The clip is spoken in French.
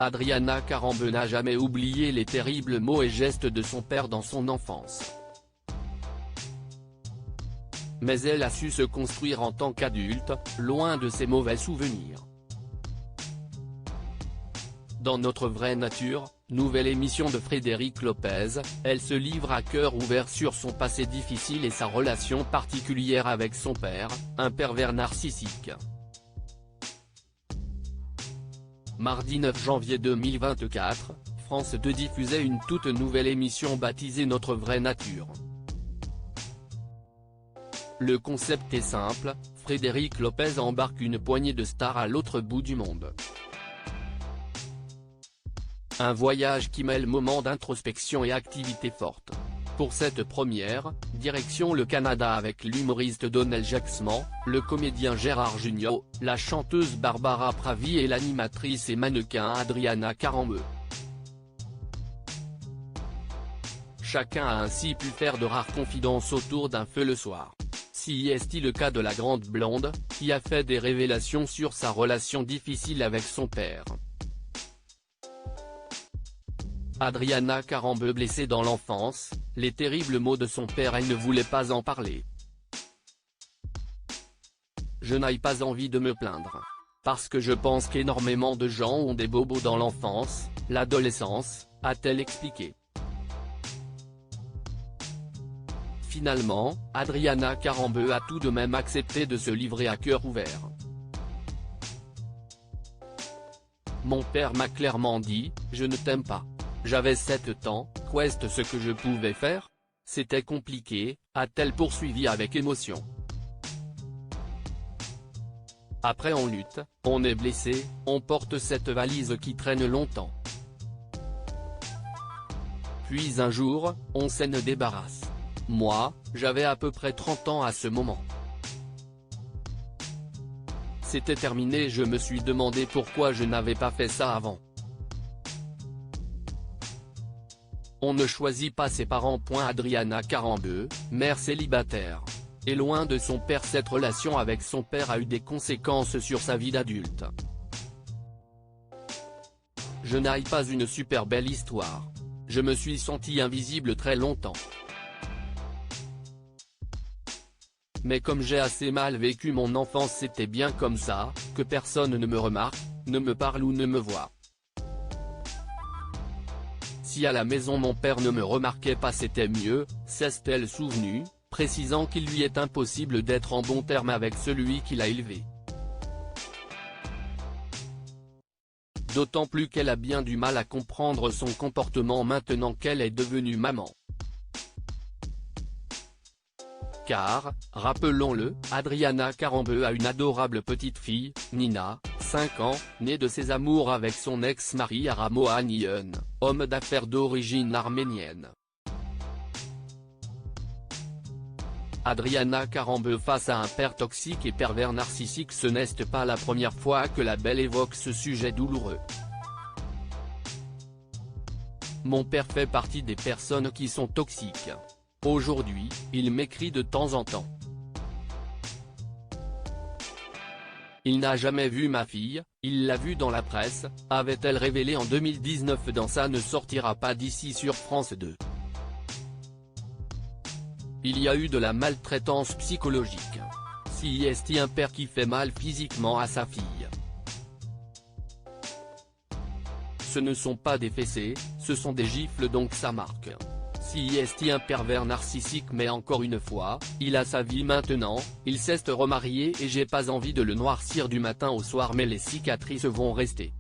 Adriana Carambeu n'a jamais oublié les terribles mots et gestes de son père dans son enfance. Mais elle a su se construire en tant qu'adulte, loin de ses mauvais souvenirs. Dans Notre vraie nature, nouvelle émission de Frédéric Lopez, elle se livre à cœur ouvert sur son passé difficile et sa relation particulière avec son père, un pervers narcissique. Mardi 9 janvier 2024, France 2 diffusait une toute nouvelle émission baptisée Notre vraie nature. Le concept est simple, Frédéric Lopez embarque une poignée de stars à l'autre bout du monde. Un voyage qui mêle moments d'introspection et activités fortes. Pour cette première, direction le Canada avec l'humoriste Donald Jacksman, le comédien Gérard Jugnot, la chanteuse Barbara Pravi et l'animatrice et mannequin Adriana Carambeu. Chacun a ainsi pu faire de rares confidences autour d'un feu le soir. Si est-il le cas de la grande blonde, qui a fait des révélations sur sa relation difficile avec son père. Adriana Carambeu blessée dans l'enfance, les terribles mots de son père, elle ne voulait pas en parler. Je n'ai pas envie de me plaindre. Parce que je pense qu'énormément de gens ont des bobos dans l'enfance, l'adolescence, a-t-elle expliqué. Finalement, Adriana Carambeu a tout de même accepté de se livrer à cœur ouvert. Mon père m'a clairement dit, je ne t'aime pas. J'avais 7 ans, qu'est-ce ce que je pouvais faire? C'était compliqué, a-t-elle poursuivi avec émotion. Après on lutte, on est blessé, on porte cette valise qui traîne longtemps. Puis un jour, on s'en débarrasse. Moi, j'avais à peu près 30 ans à ce moment. C'était terminé, je me suis demandé pourquoi je n'avais pas fait ça avant. On ne choisit pas ses parents. Adriana Carambeu, mère célibataire. Et loin de son père, cette relation avec son père a eu des conséquences sur sa vie d'adulte. Je n'ai pas une super belle histoire. Je me suis sentie invisible très longtemps. Mais comme j'ai assez mal vécu mon enfance, c'était bien comme ça, que personne ne me remarque, ne me parle ou ne me voit. Si à la maison mon père ne me remarquait pas, c'était mieux, s'est-elle souvenue, précisant qu'il lui est impossible d'être en bon terme avec celui qui l'a élevé. D'autant plus qu'elle a bien du mal à comprendre son comportement maintenant qu'elle est devenue maman. Car, rappelons-le, Adriana Carambeu a une adorable petite fille, Nina, 5 ans, née de ses amours avec son ex-mari Ara Mohanian, homme d'affaires d'origine arménienne. Adriana Carambeu face à un père toxique et pervers narcissique, ce n'est pas la première fois que la belle évoque ce sujet douloureux. Mon père fait partie des personnes qui sont toxiques. Aujourd'hui, il m'écrit de temps en temps. Il n'a jamais vu ma fille, il l'a vue dans la presse, avait-elle révélé en 2019 dans Ça ne sortira pas d'ici sur France 2. Il y a eu de la maltraitance psychologique. Si est un père qui fait mal physiquement à sa fille. Ce ne sont pas des fessées, ce sont des gifles, donc ça marque. Si est un pervers narcissique, mais encore une fois, il a sa vie maintenant, il s'est remarié et j'ai pas envie de le noircir du matin au soir, mais les cicatrices vont rester.